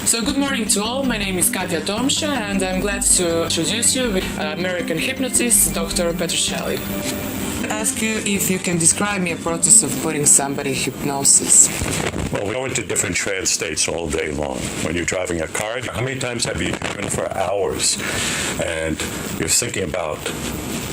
So good morning to all. My name is Katya Tomsha, and I'm glad to introduce you with American hypnotist Dr. Petrocelli. Ask you if you can describe me a process of putting somebody in hypnosis. Well, we go into different trance states all day long. When you're driving a car, how many times have you driven for hours and you're thinking about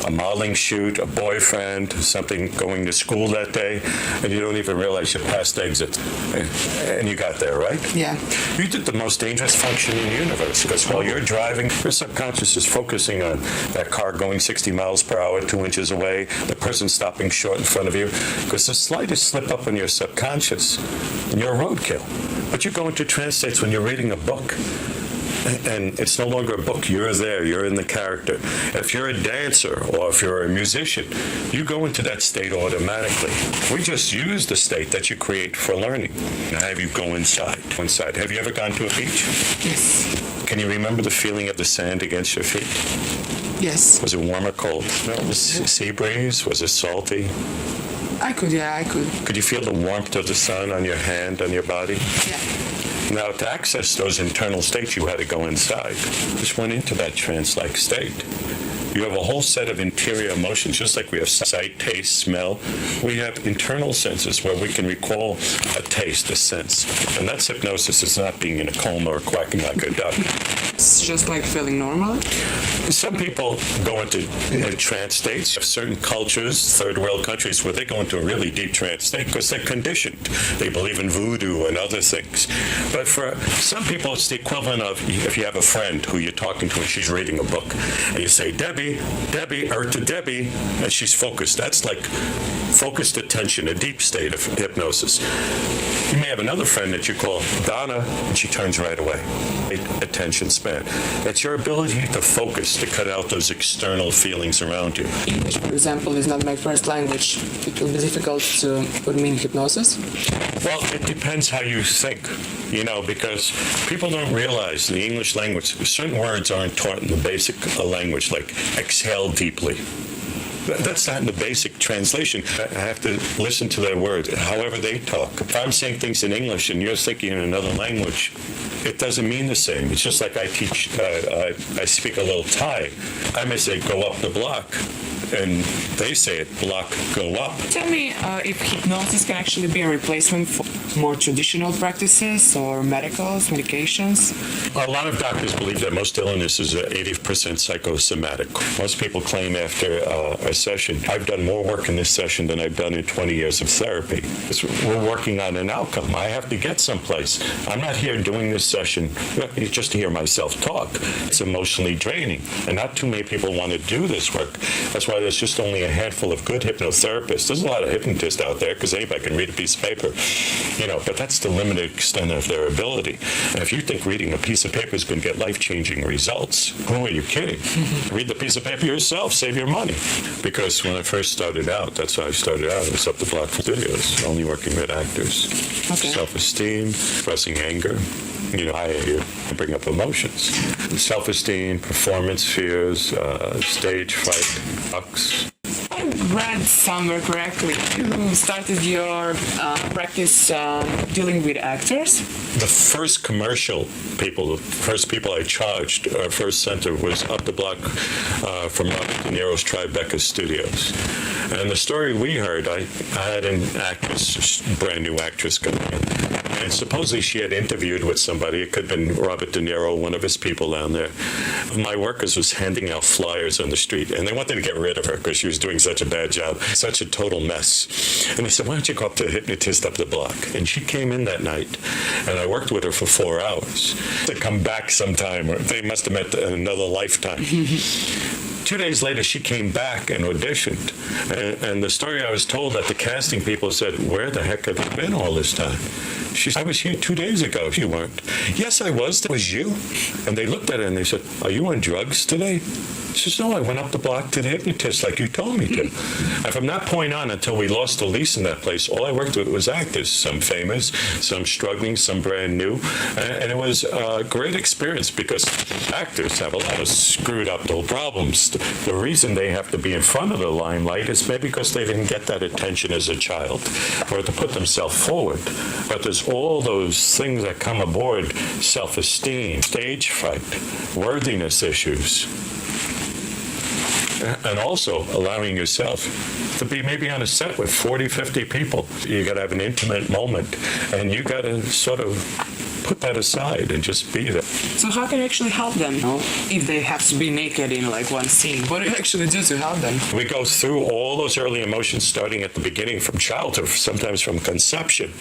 a modeling shoot, a boyfriend, something going to school that day, and you don't even realize you passed exit, and you got there, right? Yeah. You did the most dangerous function in the universe, because while you're driving, your subconscious is focusing on that car going 60 miles per hour, 2 inches away, the person stopping short in front of you, because the slightest slip up in your subconscious, and you're a roadkill. But you go into trance states when you're reading a book, and it's no longer a book. You're there. You're in the character. If you're a dancer or if you're a musician, you go into that state automatically. We just use the state that you create for learning. Now have you go inside. Have you ever gone to a beach? Yes. Can you remember the feeling of the sand against your feet? Yes. Was it warm or cold? No. Was it sea breeze? Was it salty? I could. Could you feel the warmth of the sun on your hand, on your body? Yeah. Now, to access those internal states, you had to go inside. Just went into that trance-like state. You have a whole set of interior emotions, just like we have sight, taste, smell. We have internal senses where we can recall a taste, a sense. And that's hypnosis. It's not being in a coma or quacking like a duck. It's just like feeling normal. Some people go into trance states. Certain cultures, third world countries, where they go into a really deep trance state because they're conditioned. They believe in voodoo and other things. But for some people, it's the equivalent of if you have a friend who you're talking to and she's reading a book, and you say, Debbie, or to Debbie, and she's focused. That's like focused attention, a deep state of hypnosis. You may have another friend that you call Donna, and she turns right away. Attention span. It's your ability to focus, to cut out those external feelings around you. English, for example, is not my first language. It will be difficult to put me in hypnosis. Well, it depends how you think, because people don't realize in the English language, certain words aren't taught in the basic language, like exhale deeply. That's not in the basic translation. I have to listen to their words, however they talk. If I'm saying things in English and you're thinking in another language, it doesn't mean the same. It's just like I speak a little Thai. I may say, go up the block. And they say it, block, go up. Tell me if hypnosis can actually be a replacement for more traditional practices or medications. A lot of doctors believe that most illnesses are 80% psychosomatic. Most people claim after a session, I've done more work in this session than I've done in 20 years of therapy. We're working on an outcome. I have to get someplace. I'm not here doing this session just to hear myself talk. It's emotionally draining, and not too many people want to do this work. That's why there's just only a handful of good hypnotherapists. There's a lot of hypnotists out there because anybody can read a piece of paper, but that's the limited extent of their ability. And if you think reading a piece of paper is going to get life-changing results, who are you kidding? Read the piece of paper yourself, save your money. Because when I first started out, that's how I started out. It was up the block from studios, only working with actors. Okay. Self-esteem, expressing anger. I bring up emotions. Self-esteem, performance fears, stage fright, bucks. I read somewhere correctly. You started your practice dealing with actors. The first the first people I charged, our first center was up the block from Robert De Niro's Tribeca Studios. And the story we heard, I had an actress, brand new actress come in. And supposedly she had interviewed with somebody. It could have been Robert De Niro, one of his people down there. My workers was handing out flyers on the street, and they wanted to get rid of her because she was doing such a bad job, such a total mess. And they said, why don't you go up to the hypnotist up the block? And she came in that night, and I worked with her for 4 hours. To come back sometime, or they must have met in another lifetime. 2 days later, she came back and auditioned. And the story I was told that the casting people said, where the heck have you been all this time? She said, I was here 2 days ago. You weren't. Yes, I was. That was you. And they looked at her and they said, are you on drugs today? She says, no, I went up the block to the hypnotist like you told me to. And from that point on, until we lost the lease in that place, all I worked with was actors, some famous, some struggling, some brand new. And it was a great experience because actors have a lot of screwed up little problems. The reason they have to be in front of the limelight is maybe because they didn't get that attention as a child or to put themselves forward. But there's all those things that come aboard, self-esteem, stage fright, worthiness issues, and also allowing yourself to be maybe on a set with 40, 50 people. You got to have an intimate moment, and you got to sort of put that aside and just be there. So how can you actually help them if they have to be naked in like one scene? What do you actually do to help them? We go through all those early emotions starting at the beginning from childhood, sometimes from conception,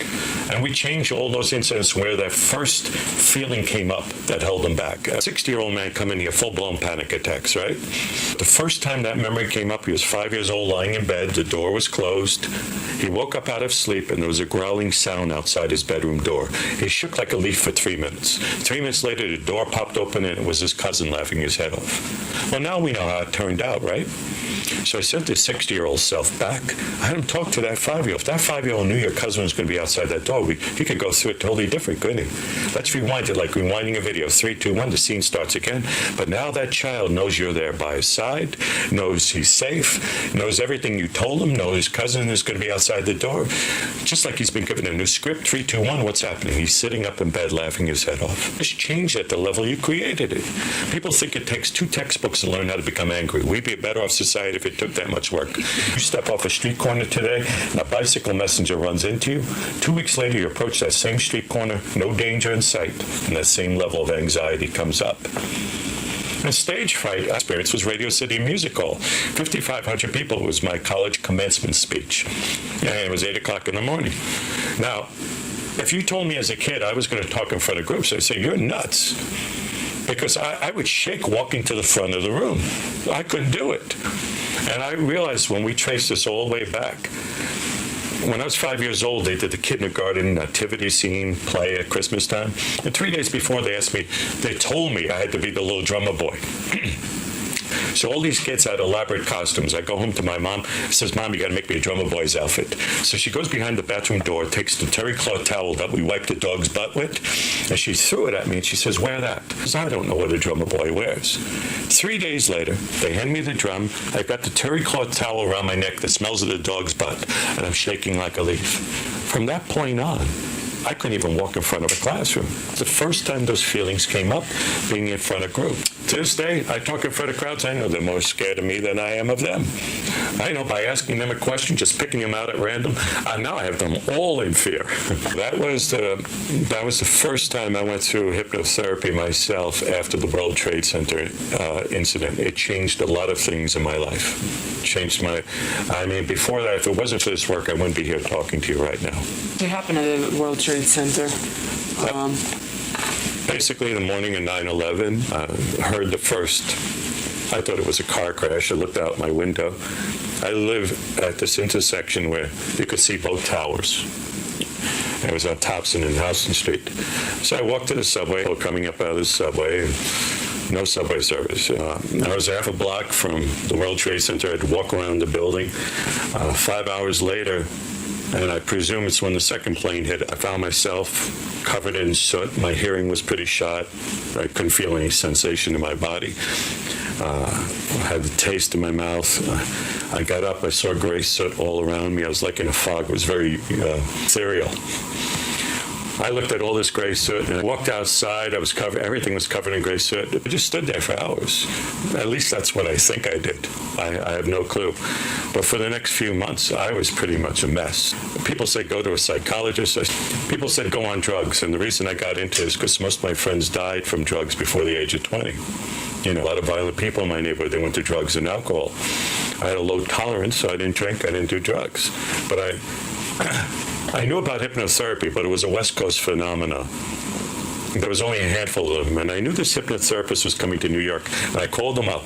and we change all those incidents where that first feeling came up that held them back. A 60-year-old man come in here, full-blown panic attacks, right? The first time that memory came up, he was 5 years old, lying in bed, the door was closed. He woke up out of sleep and there was a growling sound outside his bedroom door. He shook like a leaf for 3 minutes. 3 minutes later, the door popped open and it was his cousin laughing his head off. Well, now we know how it turned out, right? So I sent his 60-year-old self back. I had him talk to that 5-year-old. If that 5-year-old knew your cousin was going to be outside that door, he could go through it totally different, couldn't he? Let's rewind it like rewinding a video. 3, 2, 1, the scene starts again. But now that child knows you're there by his side, knows he's safe, knows everything you told him, knows his cousin is going to be outside the door. Just like he's been given a new script. 3, 2, 1, what's happening? He's sitting up in bed laughing his head off. Just change at the level you created it. People think it takes 2 textbooks to learn how to become angry. We'd be a better off society if it took that much work. You step off a street corner today, and a bicycle messenger runs into you. 2 weeks later, you approach that same street corner, no danger in sight, and that same level of anxiety comes up. The stage fright experience was Radio City Music Hall. 5,500 people was my college commencement speech. And it was 8 o'clock in the morning. Now, if you told me as a kid I was going to talk in front of groups, I'd say, you're nuts. Because I would shake walking to the front of the room. I couldn't do it. And I realized when we traced this all the way back, when I was 5 years old, they did the kindergarten nativity scene play at Christmas time. And 3 days before, they told me I had to be the little drummer boy. So all these kids had elaborate costumes. I go home to my mom, says, Mom, you got to make me a drummer boy's outfit. So she goes behind the bathroom door, takes the terry cloth towel that we wiped the dog's butt with, and she threw it at me, and she says, wear that. Because I don't know what a drummer boy wears. 3 days later, they hand me the drum. I've got the terry cloth towel around my neck that smells of the dog's butt, and I'm shaking like a leaf. From that point on, I couldn't even walk in front of a classroom. The first time those feelings came up, being in front of group. To this day, I talk in front of crowds. I know they're more scared of me than I am of them. I know by asking them a question, just picking them out at random, now I have them all in fear. That was the first time I went through hypnotherapy myself after the World Trade Center incident. It changed a lot of things in my life. Before that, if it wasn't for this work, I wouldn't be here talking to you right now. What happened at the World Trade Center? Basically, the morning of 9/11, heard the first, I thought it was a car crash. I looked out my window. I live at this intersection where you could see both towers. It was on Thompson and Houston Street. So I walked to the subway, coming up out of the subway, no subway service. I was half a block from the World Trade Center. I'd walk around the building. 5 hours later, and I presume it's when the second plane hit, I found myself covered in soot. My hearing was pretty shot. I couldn't feel any sensation in my body. I had the taste in my mouth. I got up. I saw gray soot all around me. I was like in a fog. It was very ethereal. I looked at all this gray soot and I walked outside. Everything was covered in gray soot. I just stood there for hours. At least that's what I think I did. I have no clue. But for the next few months, I was pretty much a mess. People said go to a psychologist. People said go on drugs. And the reason I got into it is because most of my friends died from drugs before the age of 20. A lot of violent people in my neighborhood, they went to drugs and alcohol. I had a low tolerance, so I didn't drink, I didn't do drugs. But I knew about hypnotherapy, but it was a West Coast phenomenon. There was only a handful of them, and I knew this hypnotherapist was coming to New York, and I called him up,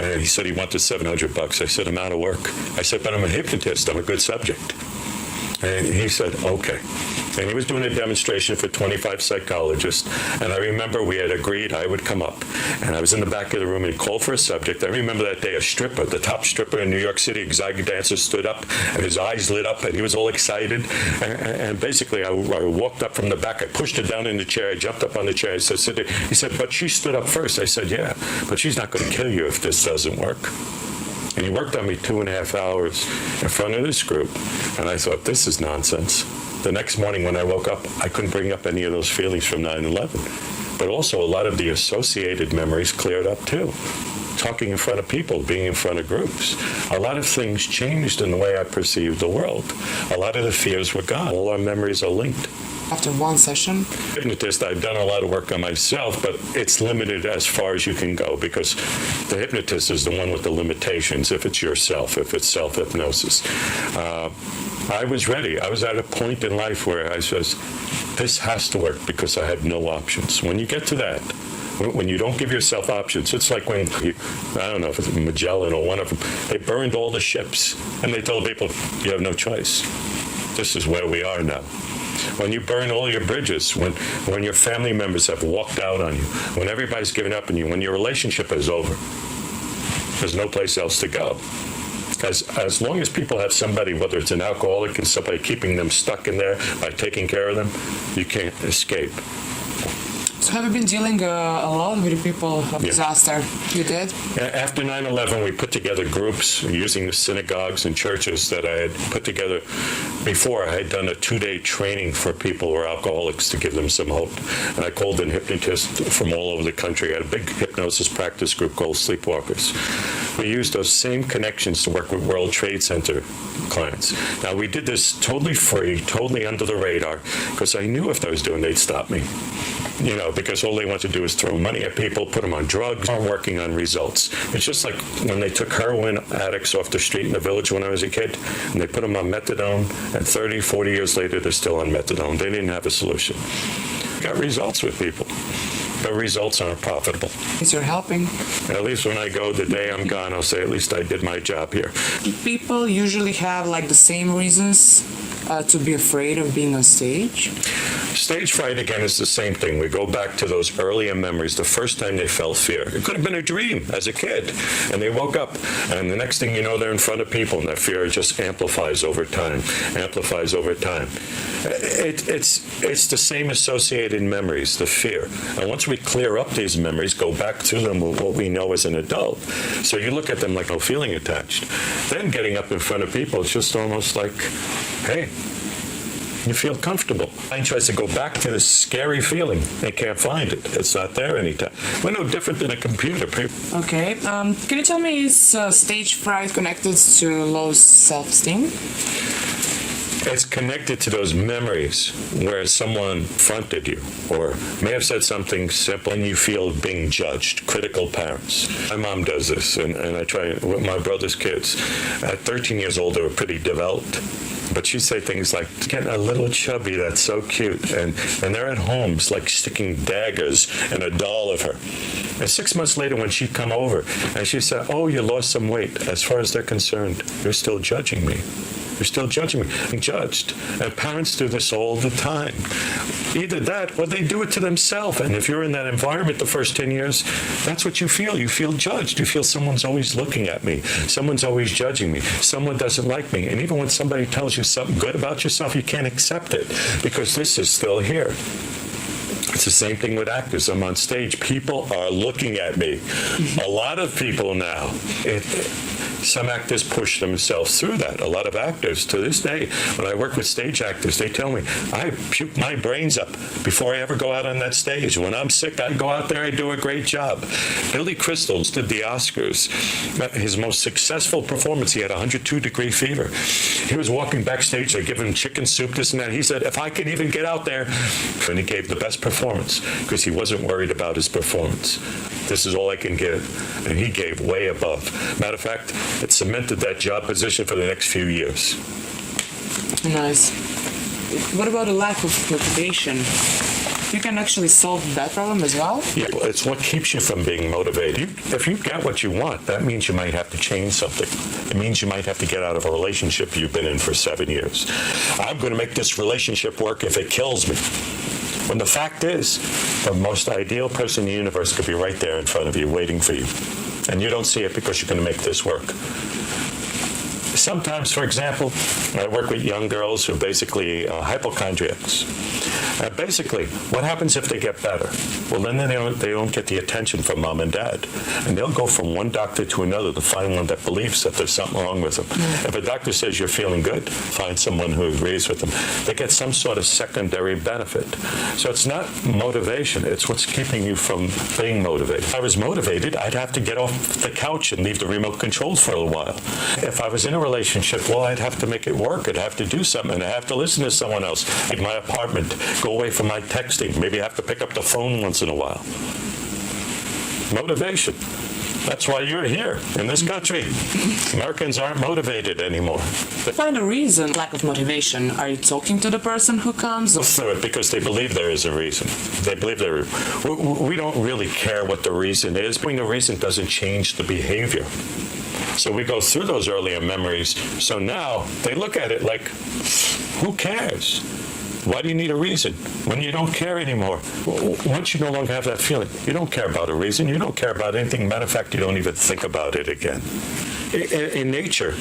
and he said he wanted $700. I said, I'm out of work. I said, but I'm a hypnotist. I'm a good subject. And he said, okay. And he was doing a demonstration for 25 psychologists. And I remember we had agreed I would come up. And I was in the back of the room and he called for a subject. I remember that day a stripper, the top stripper in New York City, exotic dancer, stood up and his eyes lit up and he was all excited. And basically I walked up from the back. I pushed her down in the chair. I jumped up on the chair. I said, sit there. He said, but she stood up first. I said, yeah, but she's not going to kill you if this doesn't work. And he worked on me 2.5 hours in front of this group. And I thought, this is nonsense. The next morning when I woke up, I couldn't bring up any of those feelings from 9/11. But also a lot of the associated memories cleared up too. Talking in front of people, being in front of groups. A lot of things changed in the way I perceived the world. A lot of the fears were gone. All our memories are linked. After one session? Hypnotist, I've done a lot of work on myself, but it's limited as far as you can go because the hypnotist is the one with the limitations if it's yourself, if it's self-hypnosis. I was ready. I was at a point in life where I says, this has to work because I have no options. When you get to that, when you don't give yourself options, it's like when, I don't know if it's Magellan or one of them, they burned all the ships and they told people, you have no choice. This is where we are now. When you burn all your bridges, when your family members have walked out on you, when everybody's given up on you, when your relationship is over, there's no place else to go. As long as people have somebody, whether it's an alcoholic and somebody keeping them stuck in there by taking care of them, you can't escape. So have you been dealing a lot with people of disaster? You did? After 9/11, we put together groups using the synagogues and churches that I had put together before. I had done a 2-day training for people who are alcoholics to give them some hope. And I called in hypnotists from all over the country. I had a big hypnosis practice group called Sleepwalkers. We used those same connections to work with World Trade Center clients. Now, we did this totally free, totally under the radar, because I knew if I was doing it, they'd stop me. You know, because all they want to do is throw money at people, put them on drugs, aren't working on results. It's just like when they took heroin addicts off the street in the village when I was a kid, and they put them on methadone, and 30, 40 years later, they're still on methadone. They didn't have a solution. Got results with people. The results aren't profitable. Is you're helping? At least when I go, the day I'm gone, I'll say, at least I did my job here. People usually have like the same reasons to be afraid of being on stage. Stage fright, again, is the same thing. We go back to those earlier memories, the first time they felt fear. It could have been a dream as a kid, and they woke up, and the next thing you know, they're in front of people, and that fear just amplifies over time. It's the same associated memories, the fear. And once we clear up these memories, go back to them with what we know as an adult. So you look at them like no feeling attached. Then getting up in front of people, it's just almost like, hey, you feel comfortable. Mind tries to go back to this scary feeling. They can't find it. It's not there anytime. We're no different than a computer. Okay. Can you tell me, is stage fright connected to low self-esteem? It's connected to those memories where someone fronted you or may have said something simple and you feel being judged, critical parents. My mom does this, and I try with my brother's kids. At 13 years old, they were pretty developed. But she'd say things like, getting a little chubby, that's so cute. And they're at home, it's like sticking daggers in a doll of her. And 6 months later, when she'd come over, and she said, oh, you lost some weight. As far as they're concerned, you're still judging me. You're still judging me. I'm judged. And parents do this all the time. Either that or they do it to themselves. And if you're in that environment the first 10 years, that's what you feel. You feel judged. You feel someone's always looking at me. Someone's always judging me. Someone doesn't like me. And even when somebody tells you something good about yourself, you can't accept it because this is still here. It's the same thing with actors. I'm on stage. People are looking at me. A lot of people now. Some actors push themselves through that. A lot of actors, to this day, when I work with stage actors, they tell me, I puke my brains up before I ever go out on that stage. When I'm sick, I go out there, I do a great job. Billy Crystal did the Oscars. His most successful performance, he had 102-degree fever. He was walking backstage, they give him chicken soup, this and that. He said, if I can even get out there, and he gave the best performance because he wasn't worried about his performance. This is all I can give. And he gave way above. Matter of fact, it cemented that job position for the next few years. Nice. What about a lack of motivation? You can actually solve that problem as well? Yeah, it's what keeps you from being motivated. If you get what you want, that means you might have to change something. It means you might have to get out of a relationship you've been in for 7 years. I'm going to make this relationship work if it kills me. When the fact is, the most ideal person in the universe could be right there in front of you, waiting for you. And you don't see it because you're going to make this work. Sometimes, for example, I work with young girls who are basically hypochondriacs. Basically, what happens if they get better? Well, then they don't get the attention from mom and dad. And they'll go from one doctor to another to find one that believes that there's something wrong with them. If a doctor says you're feeling good, find someone who agrees with them. They get some sort of secondary benefit. So it's not motivation. It's what's keeping you from being motivated. If I was motivated, I'd have to get off the couch and leave the remote control for a while. If I was in a relationship, well, I'd have to make it work. I'd have to do something. I'd have to listen to someone else. Leave my apartment, go away from my texting. Maybe I have to pick up the phone once in a while. Motivation. That's why you're here in this country. Americans aren't motivated anymore. Find a reason, lack of motivation. Are you talking to the person who comes? Through it because they believe there is a reason. They believe there. We don't really care what the reason is. But the reason doesn't change the behavior. So we go through those earlier memories. So now they look at it like, who cares? Why do you need a reason when you don't care anymore? Once you no longer have that feeling, you don't care about a reason. You don't care about anything. Matter of fact, you don't even think about it again. In nature,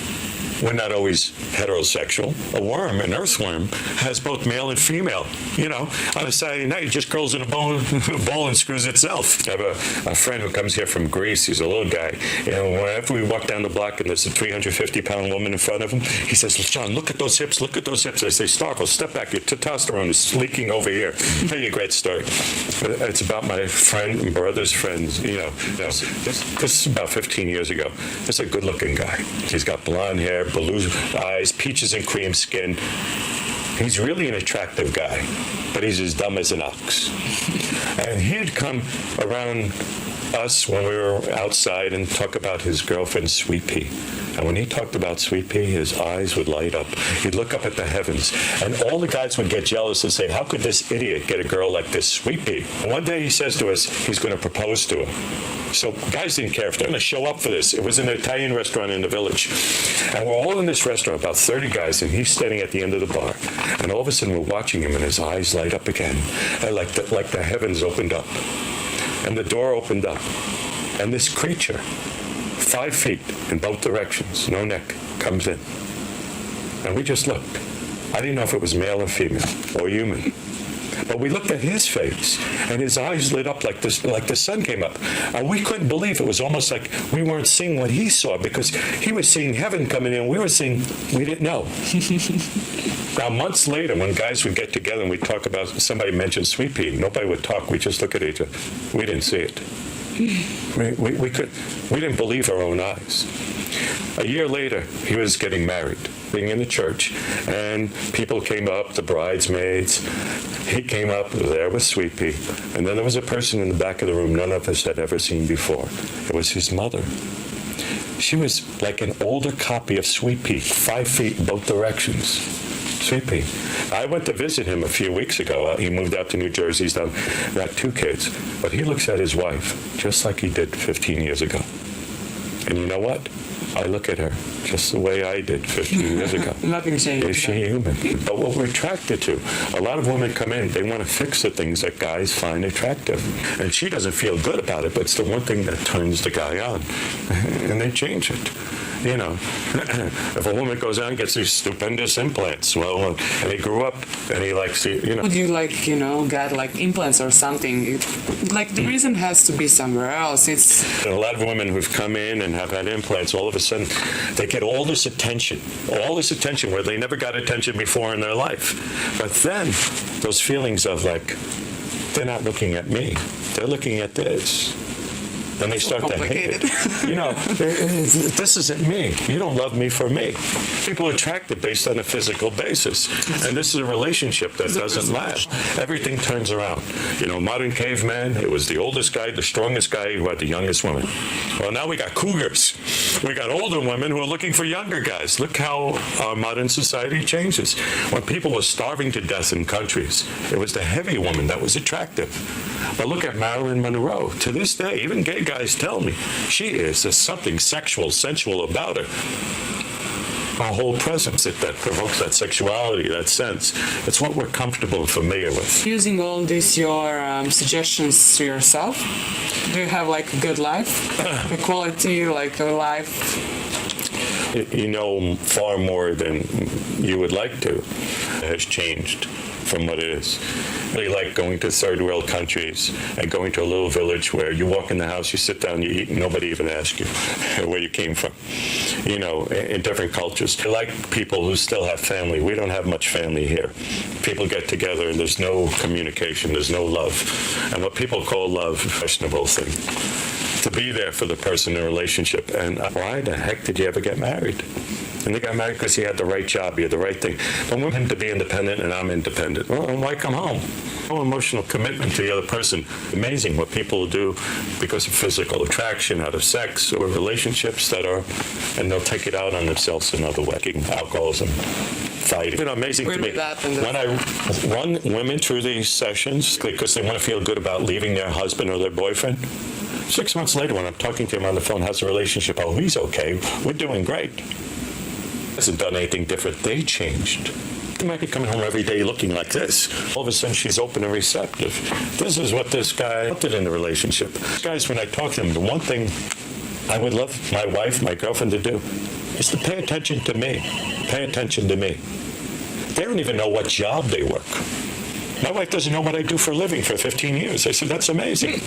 we're not always heterosexual. A worm, an earthworm, has both male and female. You know, on a Saturday night, it just curls in a ball and screws itself. I have a friend who comes here from Greece. He's a little guy. And whenever we walk down the block and there's a 350-pound woman in front of him, he says, John, look at those hips, look at those hips. I say, Starkle, step back. Your testosterone is leaking over here. I'll tell you a great story. It's about my friend and brother's friends. This is about 15 years ago. This is a good-looking guy. He's got blonde hair, blue eyes, peaches and cream skin. He's really an attractive guy, but he's as dumb as an ox. And he'd come around us when we were outside and talk about his girlfriend, Sweet Pea. And when he talked about Sweet Pea, his eyes would light up. He'd look up at the heavens. And all the guys would get jealous and say, how could this idiot get a girl like this, Sweet Pea? And one day he says to us, he's going to propose to her. So guys didn't care if they're going to show up for this. It was an Italian restaurant in the village. And we're all in this restaurant, about 30 guys, and he's standing at the end of the bar. And all of a sudden we're watching him, and his eyes light up again. And like the heavens opened up. And the door opened up. And this creature, 5 feet in both directions, no neck, comes in. And we just looked. I didn't know if it was male or female or human. But we looked at his face, and his eyes lit up like this, like the sun came up. And we couldn't believe it. It was almost like we weren't seeing what he saw, because he was seeing heaven coming in. We were seeing, we didn't know. Now, months later, when guys would get together and we'd talk about, somebody mentioned Sweet Pea, nobody would talk. We'd just look at each other. We didn't see it. We didn't believe our own eyes. A year later, he was getting married, being in the church, and people came up, the bridesmaids. He came up, there was Sweet Pea. And then there was a person in the back of the room none of us had ever seen before. It was his mother. She was like an older copy of Sweet Pea, 5 feet in both directions. Sweet Pea. I went to visit him a few weeks ago. He moved out to New Jersey. He's got 2 kids. But he looks at his wife just like he did 15 years ago. And you know what? I look at her just the way I did 15 years ago. Nothing changed. Is she human? But what we're attracted to, a lot of women come in, they want to fix the things that guys find attractive. And she doesn't feel good about it, but it's the one thing that turns the guy on. And they change it. You know, if a woman goes out and gets these stupendous implants, well, and he grew up and he likes, you know. Would you get implants or something? The reason has to be somewhere else. It's a lot of women who've come in and have had implants, all of a sudden, they get all this attention where they never got attention before in their life. But then, those feelings of they're not looking at me, they're looking at this. Then they start to hate it. You know, this isn't me. You don't love me for me. People are attracted based on a physical basis. And this is a relationship that doesn't last. Everything turns around. You know, modern caveman, it was the oldest guy, the strongest guy who had the youngest woman. Well, now we got cougars. We got older women who are looking for younger guys. Look how our modern society changes. When people were starving to death in countries, it was the heavy woman that was attractive. But look at Marilyn Monroe. To this day, even gay guys tell me she is. There's something sexual, sensual about her. Our whole presence, that provokes that sexuality, that sense. It's what we're comfortable and familiar with. Using all these, your suggestions to yourself, do you have a good life? A quality, a life? you know far more than you would like to. It has changed from what it is. I really like going to third world countries and going to a little village where you walk in the house, you sit down, you eat, and nobody even asks you where you came from. You know, in different cultures. I like people who still have family. We don't have much family here. People get together and there's no communication, there's no love. And what people call love, a questionable thing. To be there for the person in a relationship. And why the heck did you ever get married? And they got married because he had the right job, he had the right thing. But I want him to be independent and I'm independent. Well, why come home? No emotional commitment to the other person. Amazing what people do because of physical attraction, out of sex, or relationships that are, and they'll take it out on themselves another way. Alcoholism, fighting. It's been amazing to me. When I run women through these sessions because they want to feel good about leaving their husband or their boyfriend, 6 months later when I'm talking to him on the phone, how's the relationship? Oh, he's okay. We're doing great. Hasn't done anything different. They changed. They might be coming home every day looking like this. All of a sudden, she's open and receptive. This is what this guy did in the relationship. Guys, when I talk to them, the one thing I would love my wife, my girlfriend to do is to pay attention to me. Pay attention to me. They don't even know what job they work. My wife doesn't know what I do for a living for 15 years. I said, that's amazing.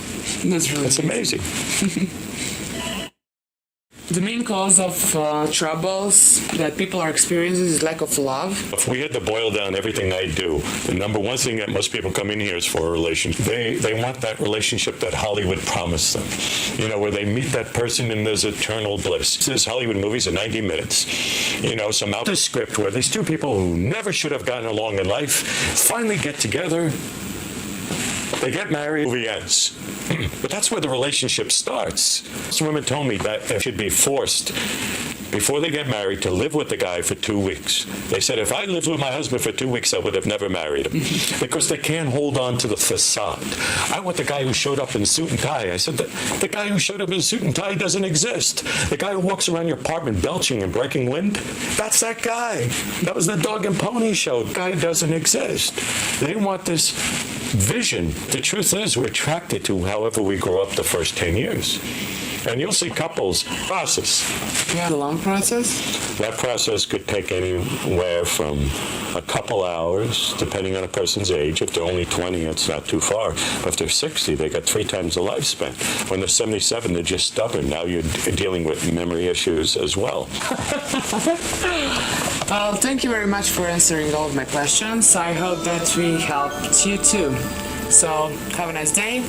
That's amazing. The main cause of troubles that people are experiencing is lack of love. If we had to boil down everything I do, the number one thing that most people come in here is for a relationship. They want that relationship that Hollywood promised them. You know, where they meet that person and there's eternal bliss. There's Hollywood movies in 90 minutes. You know, some out of script where these two people who never should have gotten along in life finally get together. They get married, movie ends. But that's where the relationship starts. Some women told me that they should be forced, before they get married, to live with the guy for 2 weeks. They said, if I lived with my husband for 2 weeks, I would have never married him. Because they can't hold on to the facade. I want the guy who showed up in a suit and tie. I said, the guy who showed up in a suit and tie doesn't exist. The guy who walks around your apartment belching and breaking wind, that's that guy. That was the dog and pony show. The guy doesn't exist. They want this vision. The truth is, we're attracted to however we grow up the first 10 years. And you'll see couples process. Yeah, the long process? That process could take anywhere from a couple hours, depending on a person's age. If they're only 20, it's not too far. But if they're 60, they got 3 times the lifespan. When they're 77, they're just stubborn. Now you're dealing with memory issues as well. Well, thank you very much for answering all of my questions. I hope that we helped you too. So, have a nice day.